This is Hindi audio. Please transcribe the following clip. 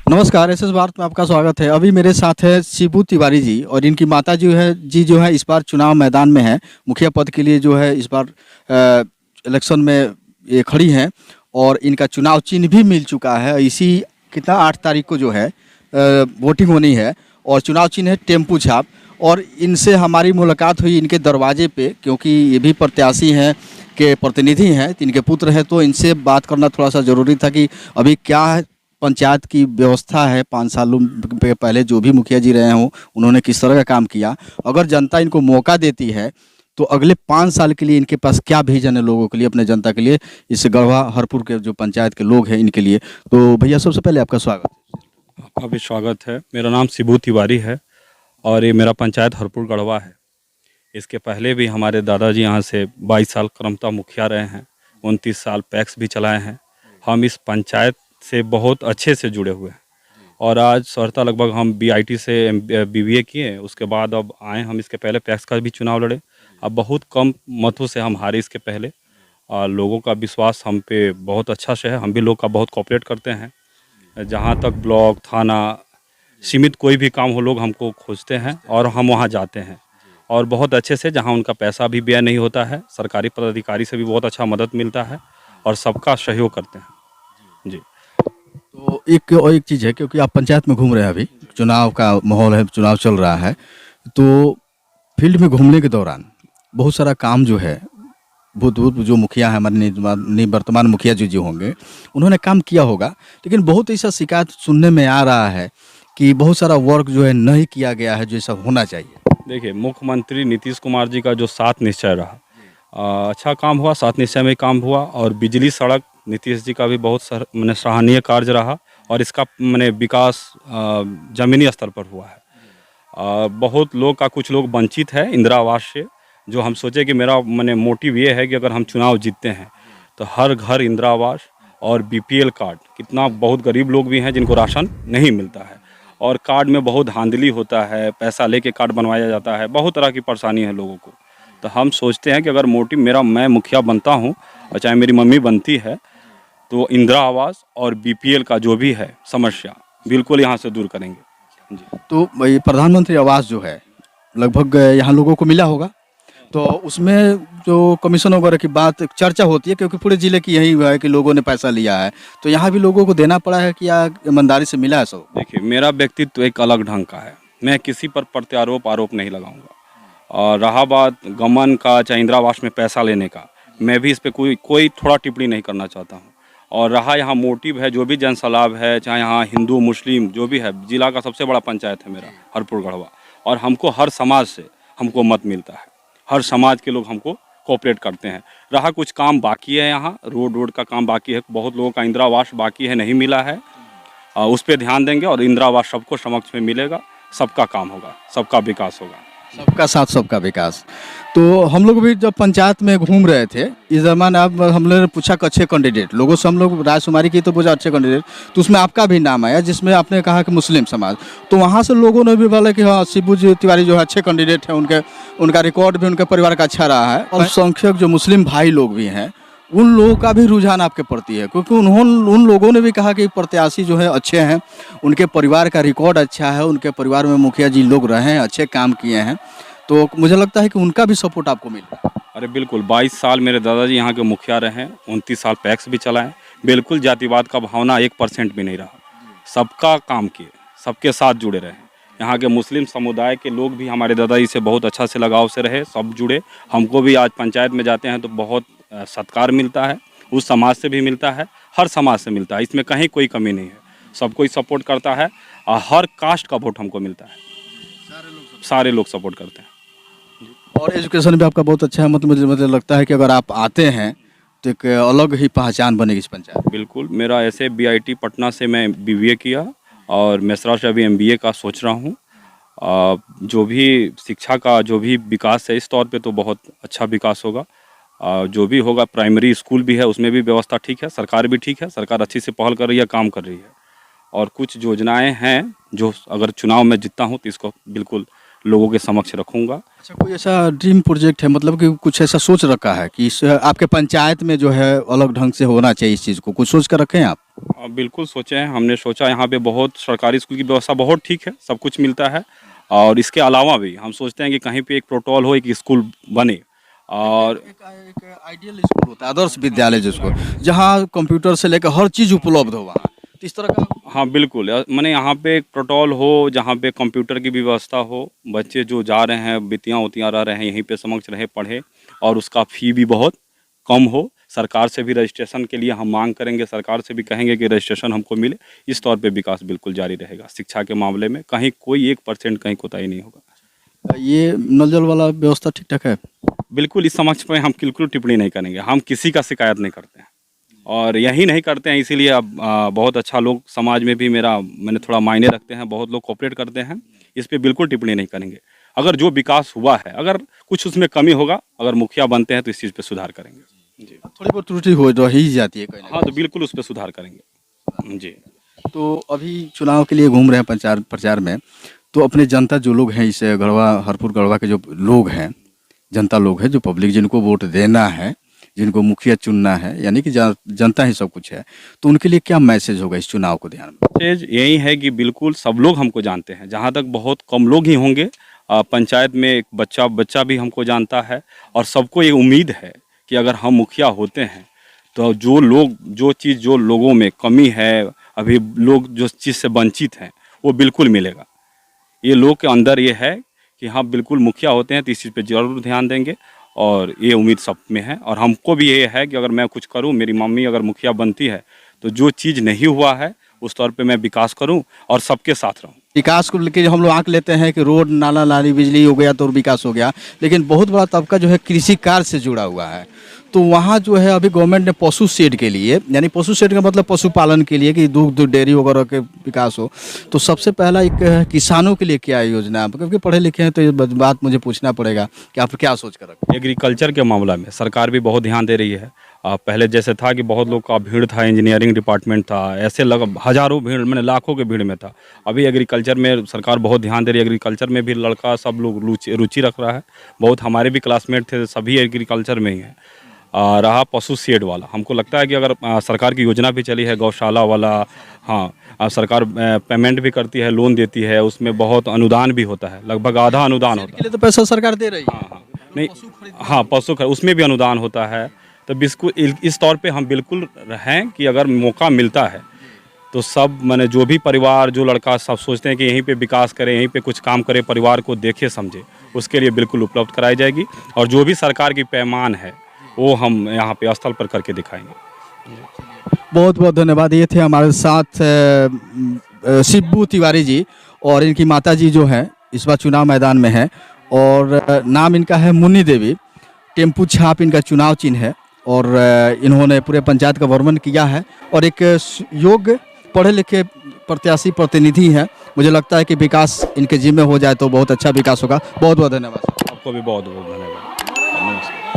नमस्कार, एसएस भारत में आपका स्वागत है। अभी मेरे साथ है शिबू तिवारी जी और इनकी माता जो है इस बार चुनाव मैदान में है। मुखिया पद के लिए जो है इस बार इलेक्शन में ये खड़ी हैं और इनका चुनाव चिन्ह भी मिल चुका है। इसी कितना 8 तारीख को जो है वोटिंग होनी है और चुनाव चिन्ह है टेम्पू छाप। और इनसे हमारी मुलाकात हुई इनके दरवाजे पे, क्योंकि ये भी प्रत्याशी हैं के प्रतिनिधि हैं, इनके पुत्र हैं, तो इनसे बात करना थोड़ा सा ज़रूरी था कि अभी क्या पंचायत की व्यवस्था है। 5 सालों पहले जो भी मुखिया जी रहे हों उन्होंने किस तरह का काम किया, अगर जनता इनको मौका देती है तो अगले 5 साल के लिए इनके पास क्या विजन है लोगों के लिए, अपने जनता के लिए, इस गढ़वा हरपुर के जो पंचायत के लोग हैं इनके लिए। तो भैया सबसे पहले आपका स्वागत। आपका भी स्वागत है। मेरा नाम शिबू तिवारी है और ये मेरा पंचायत हरपुर गढ़वा है। इसके पहले भी हमारे दादाजी यहाँ से 22 साल क्रमता मुखिया रहे हैं, 29 साल पैक्स भी चलाए हैं। हम इस पंचायत से बहुत अच्छे से जुड़े हुए हैं और आज सहरता लगभग हम बीआईटी से बीबीए किए, उसके बाद अब आए हम। इसके पहले पैक्स का भी चुनाव लड़े, अब बहुत कम मतों से हम हारे इसके पहले। और लोगों का विश्वास हम पे बहुत अच्छा से है, हम भी लोग का बहुत कोऑपरेट करते हैं। जहाँ तक ब्लॉक थाना सीमित कोई भी काम हो लोग हमको खोजते हैं और हम वहाँ जाते हैं और बहुत अच्छे से, जहाँ उनका पैसा भी व्यय नहीं होता है, सरकारी पदाधिकारी से भी बहुत अच्छा मदद मिलता है और सबका सहयोग करते हैं जी। तो एक चीज़ है, क्योंकि आप पंचायत में घूम रहे हैं, अभी चुनाव का माहौल है, चुनाव चल रहा है, तो फील्ड में घूमने के दौरान बहुत सारा काम जो है भूतपूर्व जो मुखिया है हमारे निवर्तमान मुखिया जो होंगे उन्होंने काम किया होगा, लेकिन बहुत ऐसा शिकायत सुनने में आ रहा है कि बहुत सारा वर्क जो है नहीं किया गया है जैसा होना चाहिए। देखिए, मुख्यमंत्री नीतीश कुमार जी का जो 7 निश्चय रहा, अच्छा काम हुआ, 7 निश्चय में काम हुआ। और बिजली सड़क नीतीश जी का भी बहुत मैंने सराहनीय कार्य रहा और इसका मैंने विकास ज़मीनी स्तर पर हुआ है। बहुत लोग का, कुछ लोग वंचित है इंदिरा आवास से, जो हम सोचे कि मेरा मैंने मोटिव ये है कि अगर हम चुनाव जीतते हैं तो हर घर इंदिरा आवास और बीपीएल कार्ड, कितना बहुत गरीब लोग भी हैं जिनको राशन नहीं मिलता है और कार्ड में बहुत धांधली होता है, पैसा लेके कार्ड बनवाया जाता है, बहुत तरह की परेशानी है लोगों को। तो हम सोचते हैं कि अगर मोटिव मेरा, मैं मुखिया बनता हूं और चाहे मेरी मम्मी बनती है, तो इंदिरा आवास और बीपीएल का जो भी है समस्या बिल्कुल यहाँ से दूर करेंगे जी। तो ये प्रधानमंत्री आवास जो है लगभग यहाँ लोगों को मिला होगा, तो उसमें जो कमीशन वगैरह की बात चर्चा होती है, क्योंकि पूरे ज़िले की यही हुआ है कि लोगों ने पैसा लिया है, तो यहाँ भी लोगों को देना पड़ा है कि या ईमानदारी से मिला है सब? देखिए, मेरा व्यक्तित्व एक अलग ढंग का है, मैं किसी पर प्रत्यारोप आरोप नहीं लगाऊंगा। और रहा बात गमन का, चाहे इंदिरा आवास में पैसा लेने का, मैं भी इस पर कोई थोड़ा टिप्पणी नहीं करना चाहता हूँ। और रहा यहाँ मोटिव है, जो भी जनसलाभ है, चाहे यहाँ हिंदू मुस्लिम जो भी है, जिला का सबसे बड़ा पंचायत है मेरा हरपुर गढ़वा, और हमको हर समाज से हमको मत मिलता है, हर समाज के लोग हमको कोऑपरेट करते हैं। रहा कुछ काम बाकी है, यहाँ रोड का काम बाकी है, बहुत लोगों का इंदिरा आवास बाकी है, नहीं मिला है, उस पर ध्यान देंगे और इंदिरा आवास सबको समक्ष में मिलेगा, सबका काम होगा, सबका विकास होगा। सबका साथ सबका विकास। तो हम लोग भी जब पंचायत में घूम रहे थे इस दरम्यान, अब हम लोगों ने पूछा कि अच्छे कैंडिडेट लोगों से, हम लोग राजकुमारी की तो पूछा अच्छे कैंडिडेट, तो उसमें आपका भी नाम आया, जिसमें आपने कहा कि मुस्लिम समाज, तो वहाँ से लोगों ने भी बोला कि हाँ शिबू जी तिवारी जो है अच्छे कैंडिडेट हैं, उनका रिकॉर्ड भी उनके परिवार का अच्छा रहा है। और संख्यक जो मुस्लिम भाई लोग भी हैं उन लोगों का भी रुझान आपके प्रति है, क्योंकि उन लोगों ने भी कहा कि प्रत्याशी जो है अच्छे हैं, उनके परिवार का रिकॉर्ड अच्छा है, उनके परिवार में मुखिया जी लोग रहे हैं, अच्छे काम किए हैं, तो मुझे लगता है कि उनका भी सपोर्ट आपको मिल रहा है। अरे बिल्कुल, 22 साल मेरे दादाजी यहाँ के मुखिया रहे हैं, 29 साल पैक्स भी चलाएं। बिल्कुल जातिवाद का भावना 1% भी नहीं रहा, सबका काम किए, सबके साथ जुड़े रहे। यहाँ के मुस्लिम समुदाय के लोग भी हमारे दादाजी से बहुत अच्छा से लगाव से रहे, सब जुड़े। हमको भी आज पंचायत में जाते हैं तो बहुत सत्कार मिलता है, उस समाज से भी मिलता है, हर समाज से मिलता है, इसमें कहीं कोई कमी नहीं है, सब कोई सपोर्ट करता है और हर कास्ट का वोट हमको मिलता है, सारे लोग सपोर्ट करते हैं। और एजुकेशन भी आपका बहुत अच्छा है, मतलब मुझे लगता है कि अगर आप आते हैं तो एक अलग ही पहचान बनेगी इस पंचायत। बिल्कुल, मेरा ऐसे बीआईटी पटना से मैं बीबीए किया और मेसरा से अभी एमबीए का सोच रहा हूँ। जो भी शिक्षा का जो भी विकास है इस तौर पे तो बहुत अच्छा विकास होगा। जो भी होगा, प्राइमरी स्कूल भी है उसमें भी व्यवस्था ठीक है, सरकार भी ठीक है, सरकार अच्छी से पहल कर रही है, काम कर रही है। और कुछ योजनाएं हैं जो अगर चुनाव में जीतता हूँ तो इसको बिल्कुल लोगों के समक्ष रखूँगा। अच्छा, कोई ऐसा ड्रीम प्रोजेक्ट है, मतलब कि कुछ ऐसा सोच रखा है कि इस आपके पंचायत में जो है अलग ढंग से होना चाहिए, इस चीज़ को कुछ सोच कर रखे हैं आप? बिल्कुल सोचे हैं, हमने सोचा यहाँ पे बहुत सरकारी स्कूल की व्यवस्था बहुत ठीक है, सब कुछ मिलता है। और इसके अलावा भी हम सोचते हैं कि कहीं पे एक प्रोटोकॉल हो, एक स्कूल बने। और एक आइडियल स्कूल होता है, आदर्श विद्यालय जिसको, जहाँ कंप्यूटर से लेकर हर चीज़ उपलब्ध हो वहाँ, तो इस तरह का। हाँ बिल्कुल, मैंने यहाँ पे एक प्रोटोकॉल हो जहाँ पे कंप्यूटर की भी व्यवस्था हो, बच्चे जो जा रहे हैं बिटियाँ उतियाँ रह रहे हैं यहीं पे समक्ष रहे पढ़े, और उसका फ़ी भी बहुत कम हो। सरकार से भी रजिस्ट्रेशन के लिए हम मांग करेंगे, सरकार से भी कहेंगे कि रजिस्ट्रेशन हमको मिले। इस तौर पे विकास बिल्कुल जारी रहेगा। शिक्षा के मामले में कहीं कोई 1% कहीं कोताही नहीं होगा। ये नल जल वाला व्यवस्था ठीक ठाक है? बिल्कुल, इस समक्ष पे हम बिल्कुल टिप्पणी नहीं करेंगे। हम किसी का शिकायत नहीं करते हैं और यही नहीं करते हैं, इसीलिए अब बहुत अच्छा लोग समाज में भी मैंने थोड़ा मायने रखते हैं, बहुत लोग कोऑपरेट करते हैं। इस पे बिल्कुल टिप्पणी नहीं करेंगे। अगर जो विकास हुआ है, अगर कुछ उसमें कमी होगा, अगर मुखिया बनते हैं तो इस चीज़ पे सुधार करेंगे। जी। थोड़ी बहुत त्रुटि हो रह ही जाती है कहीं ना हाँ, तो बिल्कुल उस पे सुधार करेंगे। जी। कहीं। तो अभी चुनाव के लिए घूम रहे हैं प्रचार प्रचार में, तो अपने जनता जो लोग हैं, इस गढ़वा हरपुर गढ़वा के जो लोग हैं, जनता लोग हैं, जो पब्लिक जिनको वोट देना है, जिनको मुखिया चुनना है, यानी कि जनता ही सब कुछ है, तो उनके लिए क्या मैसेज होगा इस चुनाव को ध्यान में? मैसेज यही है कि बिल्कुल सब लोग हमको जानते हैं, जहाँ तक बहुत कम लोग ही होंगे। पंचायत में एक बच्चा भी हमको जानता है और सबको ये उम्मीद है कि अगर हम मुखिया होते हैं तो जो लोगों में कमी है, अभी लोग जो चीज़ से वंचित हैं, वो बिल्कुल मिलेगा। ये लोग के अंदर ये है कि हाँ बिल्कुल मुखिया होते हैं तो इस चीज़ पे ज़रूर ध्यान देंगे, और ये उम्मीद सब में है। और हमको भी ये है कि अगर मैं कुछ करूँ, मेरी मम्मी अगर मुखिया बनती है तो जो चीज़ नहीं हुआ है उस तौर पे मैं विकास करूँ और सबके साथ रहूँ। विकास को लेकर हम लोग आंक लेते हैं कि रोड नाला नाली बिजली हो गया तो विकास हो गया, लेकिन बहुत बड़ा तबका जो है कृषि कार्य से जुड़ा हुआ है। तो वहाँ जो है अभी गवर्नमेंट ने पशु शेड के लिए, यानी पशु शेड का मतलब पशुपालन के लिए कि दूध डेयरी वगैरह के विकास हो, तो सबसे पहला एक किसानों के लिए क्या योजना है? क्योंकि पढ़े लिखे हैं तो ये बात मुझे पूछना पड़ेगा कि आप क्या सोच कर रखें। एग्रीकल्चर के मामला में सरकार भी बहुत ध्यान दे रही है। पहले जैसे था कि बहुत लोग का भीड़ था, इंजीनियरिंग डिपार्टमेंट था, ऐसे हज़ारों भीड़, मैंने लाखों के भीड़ में था। अभी एग्रीकल्चर में सरकार बहुत ध्यान दे रही है। एग्रीकल्चर में भी लड़का सब लोग रुचि रख रहा है। बहुत हमारे भी क्लासमेट थे, सभी एग्रीकल्चर में ही हैं। रहा पशु शेड वाला, हमको लगता है कि अगर सरकार की योजना भी चली है गौशाला वाला, हाँ, सरकार पेमेंट भी करती है, लोन देती है, उसमें बहुत अनुदान भी होता है, लगभग आधा अनुदान होता के लिए तो पैसा सरकार दे रही है। है। हाँ, नहीं, हाँ, उसमें भी अनुदान होता है। तो बिल्कुल इस तौर पे हम बिल्कुल हैं कि अगर मौका मिलता है तो सब, माने जो भी परिवार, जो लड़का, सब सोचते हैं कि यहीं पे विकास करें, यहीं पे कुछ काम करें, परिवार को देखे समझे, उसके लिए बिल्कुल उपलब्ध कराई जाएगी। और जो भी सरकार की पैमान है वो हम यहाँ पे स्थल पर करके दिखाएंगे। बहुत बहुत धन्यवाद। ये थे हमारे साथ शिबू तिवारी जी, और इनकी माता जी जो है इस बार चुनाव मैदान में है, और नाम इनका है मुन्नी देवी। टेम्पू छाप इनका चुनाव चिन्ह है, और इन्होंने पूरे पंचायत का भ्रमण किया है, और एक योग्य पढ़े लिखे प्रत्याशी प्रतिनिधि है। मुझे लगता है कि विकास इनके जिम्मे हो जाए तो बहुत अच्छा विकास होगा। बहुत बहुत धन्यवाद। आपको भी बहुत बहुत धन्यवाद। नमस्कार।